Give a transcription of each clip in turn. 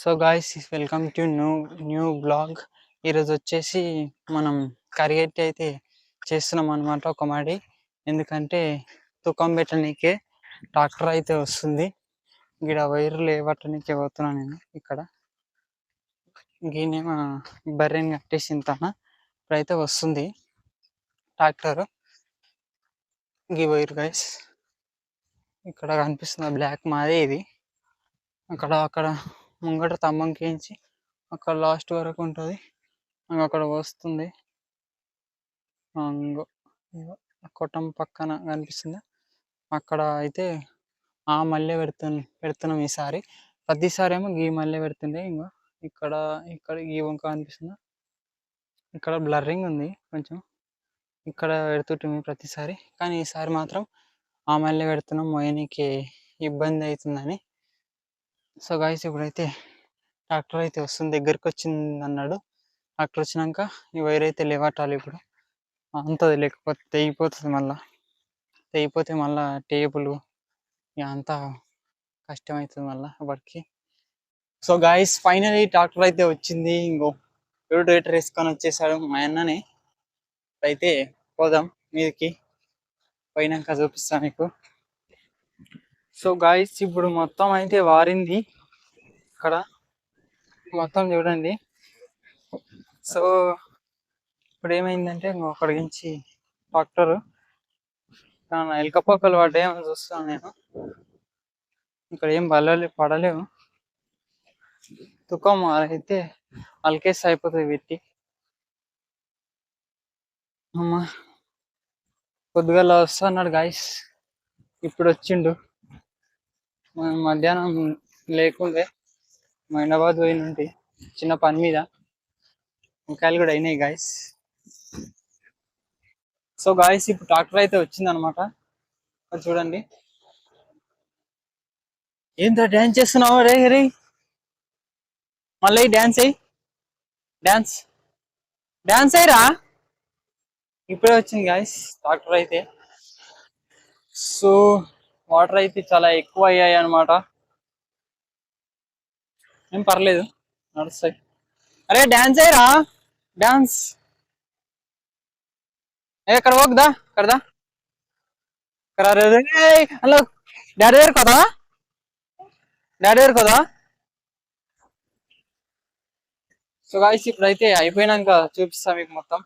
So guys welcome to new blog. ఈరోజు వచ్చేసి మనం కరిగేట్ అయితే చేస్తున్నాం అనమాట ఒక మాడి. ఎందుకంటే తుకం పెట్టనీకే ట్రాక్టర్ అయితే వస్తుంది. ఇక్కడ వైర్లు లేవట్టనీకే పోతున్నాను నేను. ఇక్కడ గీనేమో బర్రెని కట్టేసిన తన ఇప్పుడైతే వస్తుంది ట్రాక్టర్. గీ వైర్ గైస్ ఇక్కడ కనిపిస్తుంది బ్లాక్ మాదే ఇది. అక్కడ ముంగట తమ్మంకించి అక్కడ లాస్ట్ వరకు ఉంటుంది. అక్కడ వస్తుంది కొట్టం పక్కన కనిపిస్తుంది. అక్కడ అయితే ఆ మల్లె పెడుతున్నాం ఈసారి. ప్రతిసారి ఏమో గీ మల్లె పెడుతుండే. ఇంకా ఇక్కడ ఇక్కడ ఈ వంక కనిపిస్తుంది. ఇక్కడ బ్లర్రింగ్ ఉంది కొంచెం. ఇక్కడ పెడుతుంటే ప్రతిసారి, కానీ ఈసారి మాత్రం ఆ మల్లె పెడుతున్నాం. మోయనికి ఇబ్బంది అవుతుందని. సో గాయస్ ఇప్పుడైతే ట్రాక్టర్ అయితే వస్తుంది, దగ్గరికి వచ్చింది అన్నాడు. ట్రాక్టర్ వచ్చినాక ఈ వైర్ అయితే లేవట్టాలి. ఇప్పుడు అంతది, లేకపోతే తెగిపోతుంది. తెగిపోతే మళ్ళీ టేబుల్ అంతా కష్టమవుతుంది మళ్ళీ వాడికి. సో గాయస్ ఫైనలీ ట్రాక్టర్ అయితే వచ్చింది. ఇంకో రోటేటర్ వేసుకొని వచ్చేసాడు మా అన్నని. అయితే పోదాం మీదకి, పోయినాక చూపిస్తాను మీకు. సో గాయస్ ఇప్పుడు మొత్తం అయితే వారింది ఇక్కడ, మొత్తం చూడండి. సో ఇప్పుడు ఏమైందంటే అక్కడి నుంచి ట్రాక్టర్ ఎలకపోకలు పడ్డాయేమో చూస్తాను నేను. ఇక్కడ ఏం పడలేవు. తుకం అయితే అల్కేస్ అయిపోతుంది పెట్టి. అమ్మా పొద్దుగాల వస్తున్నాడు గాయస్, ఇప్పుడు వచ్చిండు. మధ్యాహ్నం లేకుండే మైనాబాద్ పోయినంటే చిన్న పని మీద. వంకాయలు కూడా అయినాయి గాయస్. సో గాయస్ ఇప్పుడు ట్రాక్టర్ అయితే వచ్చింది అనమాట. చూడండి. ఏంటో డ్యాన్స్ చేస్తున్నావు రే రే, మళ్ళీ డ్యాన్స్ అయ్యి డ్యాన్స్ అయ్యిరా. ఇప్పుడే వచ్చింది గాయస్ ట్రాక్టర్ అయితే. సో వాటర్ అయితే చాలా ఎక్కువ అయ్యాయి అనమాట. ఏం పర్లేదు, నడుస్తాయి. అరే డ్యాన్స్ అయ్యిరా, డ్యాన్స్. ఎక్కడ పోకుదా, కడదా హలో డాడీ దగ్గర కదా. సో గాయస్ ఇప్పుడైతే అయిపోయినాక చూపిస్తా మీకు మొత్తం.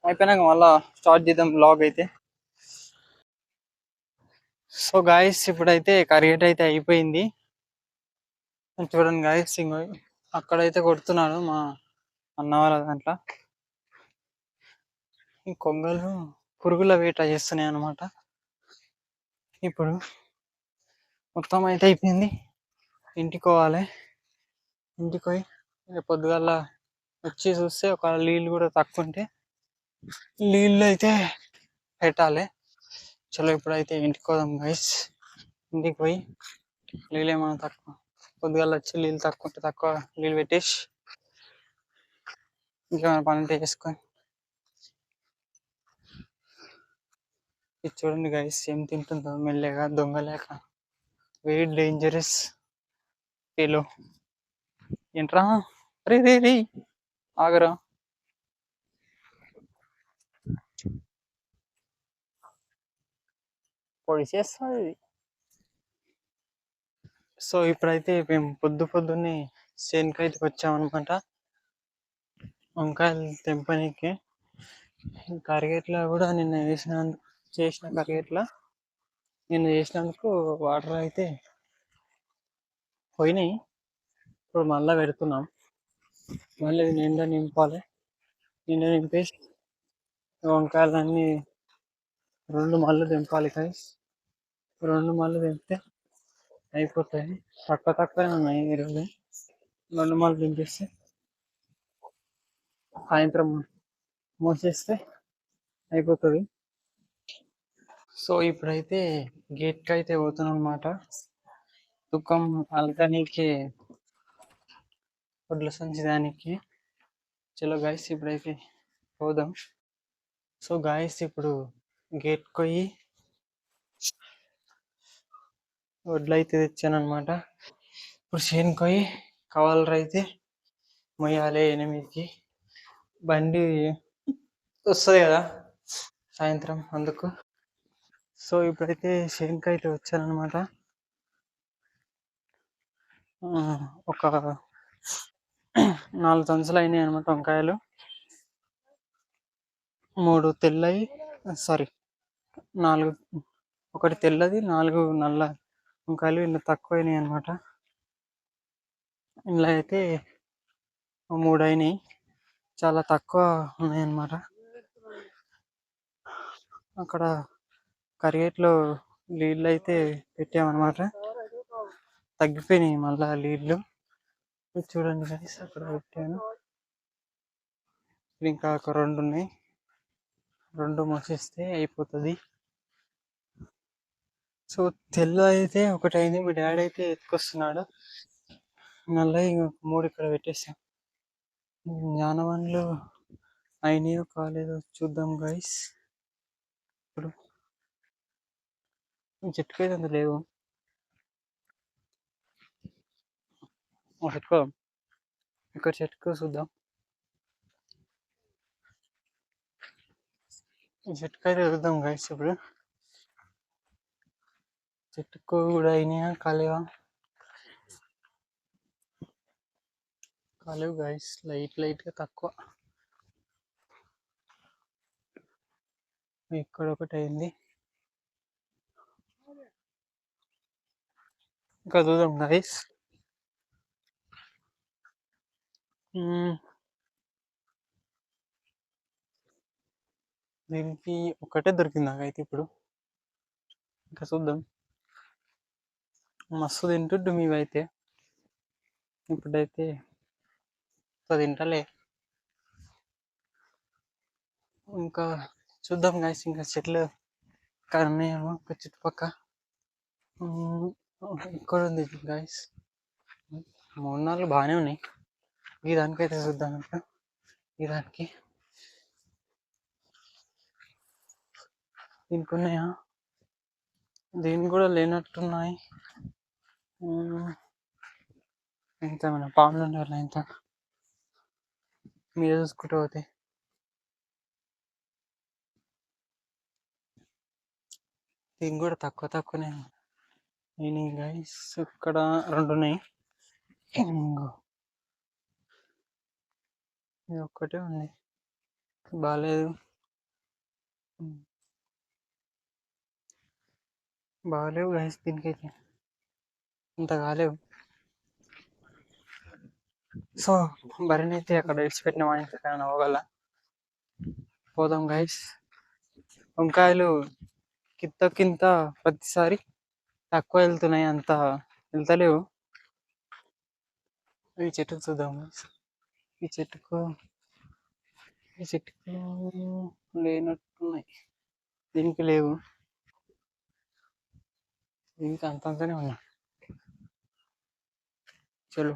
అయిపోయినాక మళ్ళా స్టార్ట్ చేద్దాం బ్లాగ్ అయితే. సో గాయస్ ఇప్పుడైతే కరిగేట్ అయితే అయిపోయింది. చూడండి గాయస్, ఇంకో అక్కడైతే కొడుతున్నాడు మా అన్న వాళ్ళ దాంట్లో. ఈ కొంగలు పురుగుల వేట చేస్తున్నాయి అన్నమాట. ఇప్పుడు మొత్తం అయితే అయిపోయింది. ఇంటికి పోవాలి. ఇంటికి పోయి పొద్దుగాల వచ్చి చూస్తే ఒక నీళ్ళు కూడా తక్కువ ఉంటే నీళ్ళు అయితే పెట్టాలి. చలో ఇప్పుడైతే ఇంటికి పోదాం గైస్. ఇంటికి పోయి నీళ్ళు ఏమైనా తక్కువ, పొద్దుగాల వచ్చి నీళ్ళు తక్కువ ఉంటే తక్కువ నీళ్ళు పెట్టేసి ఇంకేమైనా పని ఉంటే చేసుకొని. ఇది చూడండి గైస్ ఏం తింటుందో మెల్లగా దొంగలేక. Very dangerous ఫీలో. ఏంట్రా రే రే రే ఆగరా. పొడి చేస్తుంది. సో ఇప్పుడైతే మేము పొద్దున్నే చేనుకైతే వచ్చామన్నమాట, వంకాయలు తెంపనీకి. కరిగేట్లా కూడా నిన్న చేసిన కరిగేట్లా నిన్న చేసినందుకు వాటర్ అయితే పోయినాయి. ఇప్పుడు మళ్ళీ పెడుతున్నాం. మళ్ళీ నిండా నింపాలి. నిండా నింపేసి వంకాయలన్నీ 2 మళ్ళు తెంపాలి గైస్. 2 మళ్ళు తెంపితే అయిపోతాయి. తక్కువ ఉన్నాయి ఈరోజు. 2 మళ్ళు తెంపిస్తే సాయంత్రం మోసేస్తే అయిపోతుంది. సో ఇప్పుడైతే గేట్కి అయితే పోతున్నాం అనమాట, తుకం అలకనికి, వడ్ల సంచి దానికి. చలో గాయస్ ఇప్పుడైతే పోదాం. సో గాయస్ ఇప్పుడు గేట్కి పోయి వడ్లు అయితే తెచ్చాను అనమాట. ఇప్పుడు చేనుకోయి కవలర్ అయితే మొయ్యాలి 8కి. బండి వస్తుంది కదా సాయంత్రం, అందుకు. సో ఇప్పుడైతే చేనుకి అయితే వచ్చానమాట. ఒక 4 సంచులు అయినాయి అనమాట వంకాయలు. 3 తెల్లవి, సారీ 4, ఒకటి తెల్లది, 4 నల్ల వంకాయలు ఇందులో తక్కువ అయినాయి అనమాట. ఇందులో అయితే 3 అయినాయి, చాలా తక్కువ ఉన్నాయి అన్నమాట. అక్కడ కరిగేట్లో నీళ్ళు అయితే పెట్టామన్నమాట, తగ్గిపోయినాయి మళ్ళా నీళ్ళు. చూడండి గైస్, అక్కడ పెట్టాను. ఇంకా ఒక 2 ఉన్నాయి, 2 మూసేస్తే అయిపోతుంది. సో తెల్ల అయితే ఒకటి అయింది, మీ డాడీ అయితే ఎత్తుకొస్తున్నాడు. నల్ల ఇంక 3 ఇక్కడ పెట్టేసాం. జ్ఞానవన్లు అయినాయో కాలేదో చూద్దాం గైస్. ఇప్పుడు చెట్టుకు అయితే అంత లేవు, చెట్టుకో ఇక్కడ చెట్టుకు చూద్దాం. ఈ చెట్టుకు అయితే చూద్దాం గైస్. ఇప్పుడు చెట్టుకు కూడా అయినాయా కాలేవా, కాలేవు గైస్, లైట్గా తక్కువ. ఇక్కడ ఒకటి అయింది, ఇంకా చూద్దాం గైస్. దీనికి ఒకటే దొరికింది నాకైతే ఇప్పుడు, ఇంకా చూద్దాం. మస్తు తింటుండు మేమైతే, ఇప్పుడైతే తింటలే. ఇంకా చూద్దాం గైస్, ఇంకా చెట్లు ఉన్నాయేమో చుట్టుపక్క. ఇక్కడ ఉంది గైస్, 3-4 బాగానే ఉన్నాయి. ఈ దానికైతే చూద్దాం. ఇంకా ఈ దానికి దీనికి ఉన్నాయా, దీనికి కూడా లేనట్టున్నాయి. ఎంత మన పాములు ఉండే వాళ్ళ ఎంత మీరు చూసుకుంటూ పోతే. దీనికి కూడా తక్కువనే అయినాయి గైస్. ఇక్కడ 2 ఉన్నాయి, ఇది ఒక్కటే ఉంది, బాగాలేదు గైస్. దీనికైతే ఇంత కాలేవు. సో బరిని అయితే అక్కడ విడిచిపెట్టిన వాడిని అవ్వగల పోదాం గైస్. వంకాయలు కింత ప్రతిసారి తక్కువ వెళ్తున్నాయి, అంత వెళ్తలేవు. ఈ చెట్టుకు చూద్దాం గైస్. ఈ చెట్టుకు లేనట్టున్నాయి, దీనికి లేవు, దీనికి అంతంతనే ఉన్నాయి. చలో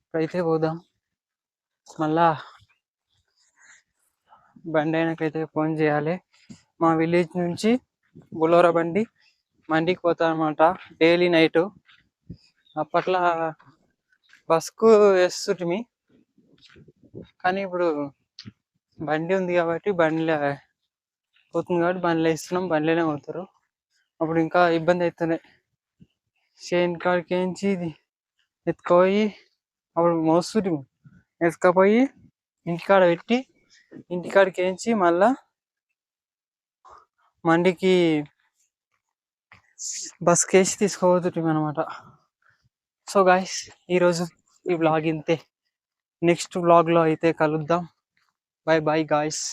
ఇప్పుడైతే పోదాం. మళ్ళా బండి అయినాకైతే ఫోన్ చేయాలి. మా విలేజ్ నుంచి బొలోరా బండి మండికి పోతా అనమాట డైలీ నైట్. అప్పట్లో బస్కు వేస్తుంటిమి, కానీ ఇప్పుడు బండి ఉంది కాబట్టి బండిలో పోతుంది కాబట్టి బండిలో ఇస్తున్నాం, బండిలోనే పోతారు. అప్పుడు ఇంకా ఇబ్బంది అవుతుంది. చేను కాడికేంచి ఎత్తుకుపోయి అప్పుడు మోస్తుంటిమి, ఎత్తుకపోయి ఇంటికాడ పెట్టి ఇంటికాడికి వేయించి మళ్ళా మండికి బస్కి వేసి తీసుకుపోతుంటాం అనమాట. సో గాయస్, ఈరోజు ఈ వ్లాగ్ ఇంతే. నెక్స్ట్ వ్లాగ్లో అయితే కలుద్దాం. By guys.